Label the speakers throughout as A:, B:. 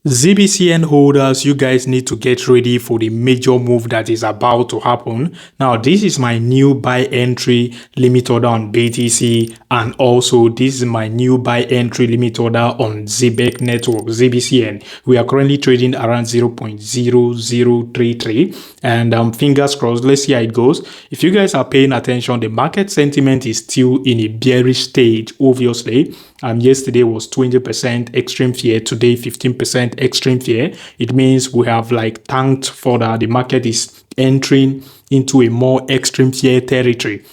A: Zbcn holders, you guys need to get ready for the major move that is about to happen. Now, this is my new buy entry limit order on BTC, and also this is my new buy entry limit order on Zebec network, Zbcn. We are currently trading around 0.0033, and fingers crossed, let's see how it goes. If you guys are paying attention, the market sentiment is still in a bearish stage, obviously. Yesterday was 20% extreme fear, today 15% extreme fear. It means we have like tanked further. The market is entering into a more extreme fear territory.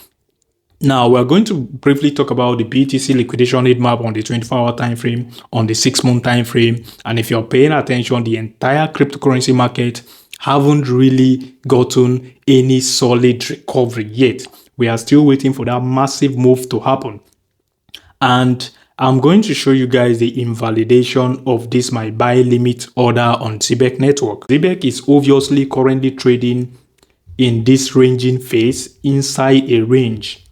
A: Now, we're going to briefly talk about the BTC liquidation heat map on the 24-hour time frame, on the 6-month time frame. And if you're paying attention, the entire cryptocurrency market haven't really gotten any solid recovery yet. We are still waiting for that massive move to happen. And I'm going to show you guys the invalidation of this my buy limit order on Zebec network. Zebec is obviously currently trading in this ranging phase inside a range,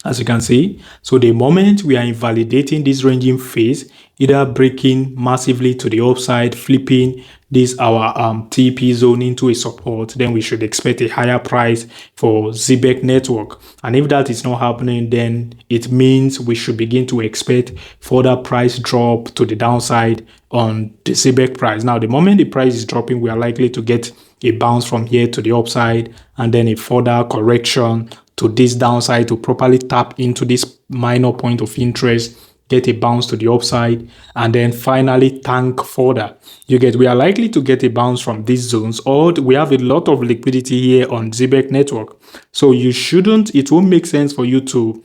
A: as you can see. So the moment we are invalidating this ranging phase, either breaking massively to the upside, flipping this our TP zone into a support, then we should expect a higher price for Zebec network. And if that is not happening, then it means we should begin to expect further price drop to the downside on the Zebec price. Now, the moment the price is dropping, we are likely to get a bounce from here to the upside, and then a further correction to this downside to properly tap into this minor point of interest, get a bounce to the upside, and then finally tank further. We are likely to get a bounce from these zones, or we have a lot of liquidity here on Zebec network. So it won't make sense for you to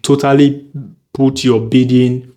A: totally put your bidding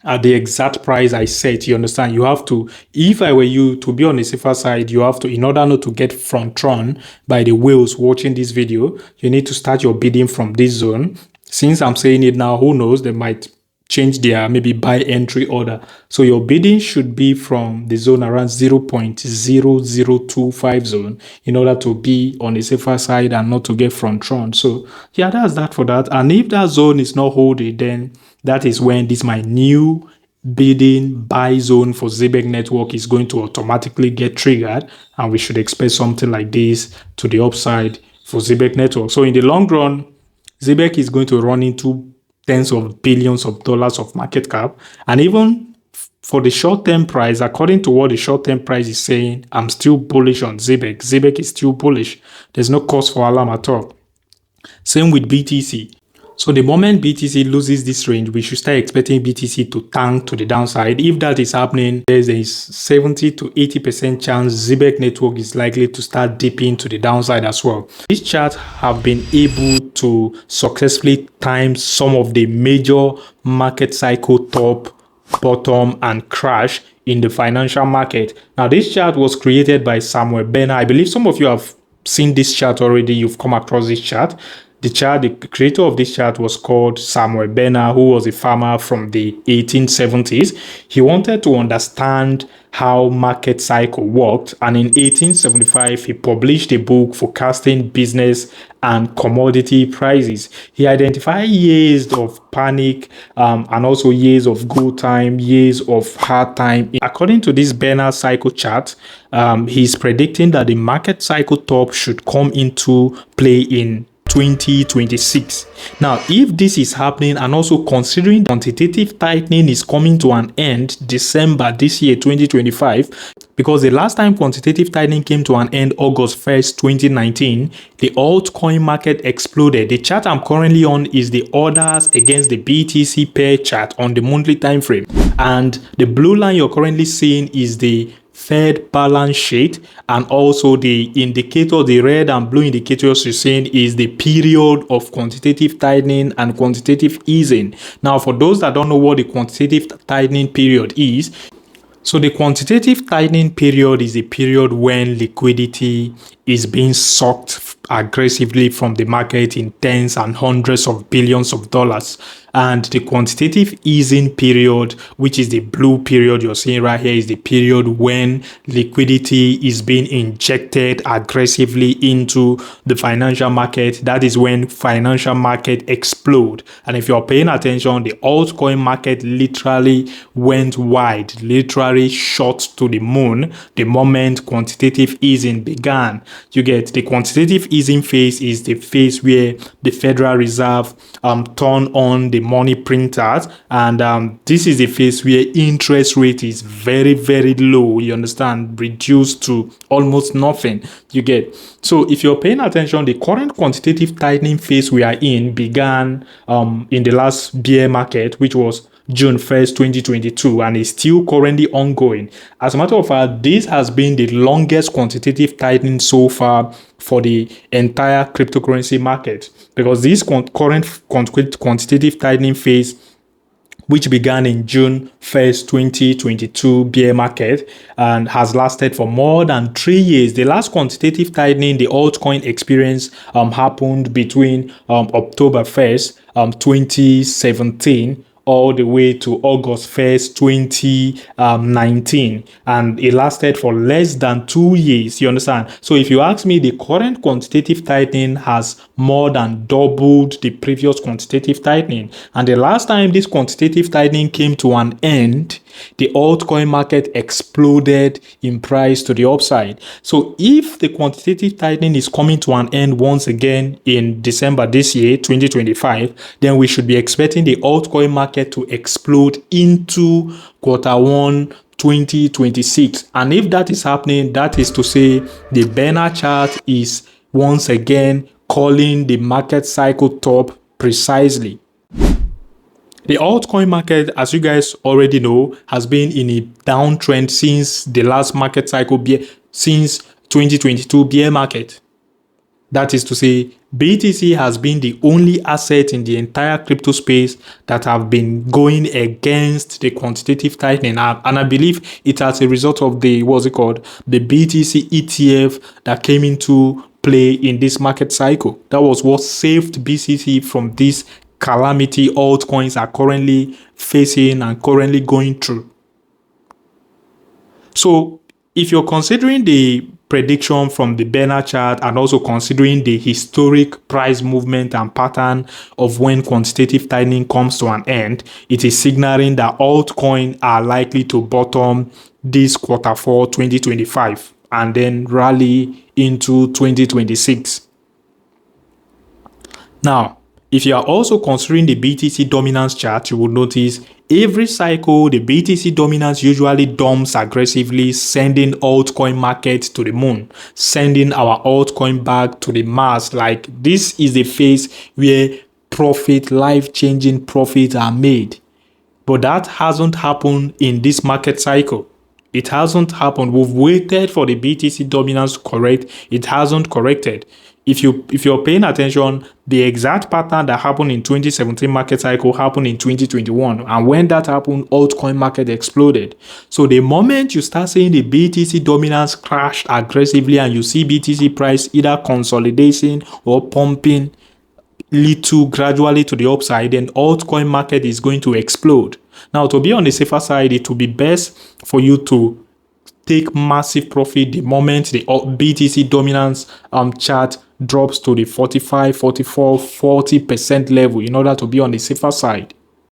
A: at the exact price I set. You understand? You have to, if I were you, to be on the safer side, you have to, in order not to get front run by the whales watching this video, you need to start your bidding from this zone. Since I'm saying it now, who knows, they might change their maybe buy entry order. So your bidding should be from the zone around 0.0025 zone in order to be on the safer side and not to get front run. So yeah, that's that for that. And if that zone is not holding, then that is when this my new bidding buy zone for Zebec network is going to automatically get triggered, and we should expect something like this to the upside for Zebec network. So in the long run, Zebec is going to run into tens of billions of dollars of market cap. And even for the short-term price, according to what the short-term price is saying, I'm still bullish on Zebec. Zebec is still bullish. There's no cause for alarm at all. Same with BTC. So the moment BTC loses this range, we should start expecting BTC to tank to the downside. If that is happening, there's a 70 to 80% chance Zebec network is likely to start dipping to the downside as well. This chart have been able to successfully time some of the major market cycle top, bottom, and crash in the financial market. Now, this chart was created by Samuel Benner. I believe some of you have seen this chart already. You've come across this chart. The creator of this chart was called Samuel Benner, who was a farmer from the 1870s. He wanted to understand how market cycle worked, and in 1875 he published a book forecasting business and commodity prices. He identified years of panic and also years of good time, years of hard time. According to this Benner cycle chart, he's predicting that the market cycle top should come into play in 2026. Now, if this is happening, and also considering quantitative tightening is coming to an end December this year, 2025, because the last time quantitative tightening came to an end August 1st, 2019, the altcoin market exploded. The chart I'm currently on is the orders against the BTC pair chart on the monthly time frame, and the blue line you're currently seeing is the Fed balance sheet, and also the indicator, the red and blue indicators you're seeing is the period of quantitative tightening and quantitative easing. Now, for those that don't know what the quantitative tightening period is, so the quantitative tightening period is a period when liquidity is being sucked aggressively from the market in tens and hundreds of billions of dollars. And the quantitative easing period, which is the blue period you're seeing right here, is the period when liquidity is being injected aggressively into the financial market. That is when financial market explode. And if you're paying attention, the altcoin market literally went wide, literally shot to the moon the moment quantitative easing began. You get the quantitative easing phase is the phase where the Federal Reserve turn on the money printers, and this is the phase where interest rate is very, very low, you understand, reduced to almost nothing. You get, so if you're paying attention, the current quantitative tightening phase we are in began in the last bear market, which was June 1st, 2022, and is still currently ongoing. As a matter of fact, this has been the longest quantitative tightening so far for the entire cryptocurrency market, because this current quantitative tightening phase, which began in June 1st, 2022 bear market and has lasted for more than 3 years. The last quantitative tightening the altcoin experience happened between October 1st, 2017 all the way to August 1st, 2019, and it lasted for less than 2 years, you understand? So if you ask me, the current quantitative tightening has more than doubled the previous quantitative tightening, and the last time this quantitative tightening came to an end, the altcoin market exploded in price to the upside. So if the quantitative tightening is coming to an end once again in December this year, 2025, then we should be expecting the altcoin market to explode into Q1 2026. And if that is happening, that is to say the banner chart is once again calling the market cycle top precisely. The altcoin market, as you guys already know, has been in a downtrend since the last market cycle, since 2022 bear market. That is to say, BTC has been the only asset in the entire crypto space that have been going against the quantitative tightening. And I believe it as a result of the, the BTC ETF that came into play in this market cycle. That was what saved BTC from this calamity altcoins are currently facing and currently going through. So if you're considering the prediction from the banner chart and also considering the historic price movement and pattern of when quantitative tightening comes to an end, it is signaling that altcoins are likely to bottom this Q4 2025 and then rally into 2026. Now, if you are also considering the BTC dominance chart, you will notice every cycle, the BTC dominance usually dumps aggressively, sending altcoin market to the moon, sending our altcoin back to the Mars. Like, this is the phase where life-changing profits are made. But that hasn't happened in this market cycle. It hasn't happened. We've waited for the BTC dominance to correct. It hasn't corrected. If you're paying attention, the exact pattern that happened in 2017 market cycle happened in 2021. And when that happened, altcoin market exploded. So the moment you start seeing the BTC dominance crash aggressively and you see BTC price either consolidating or pumping little gradually to the upside, then altcoin market is going to explode. Now, to be on the safer side, it will be best for you to take massive profit the moment the BTC dominance chart drops to the 45, 44, 40% level in order to be on the safer side.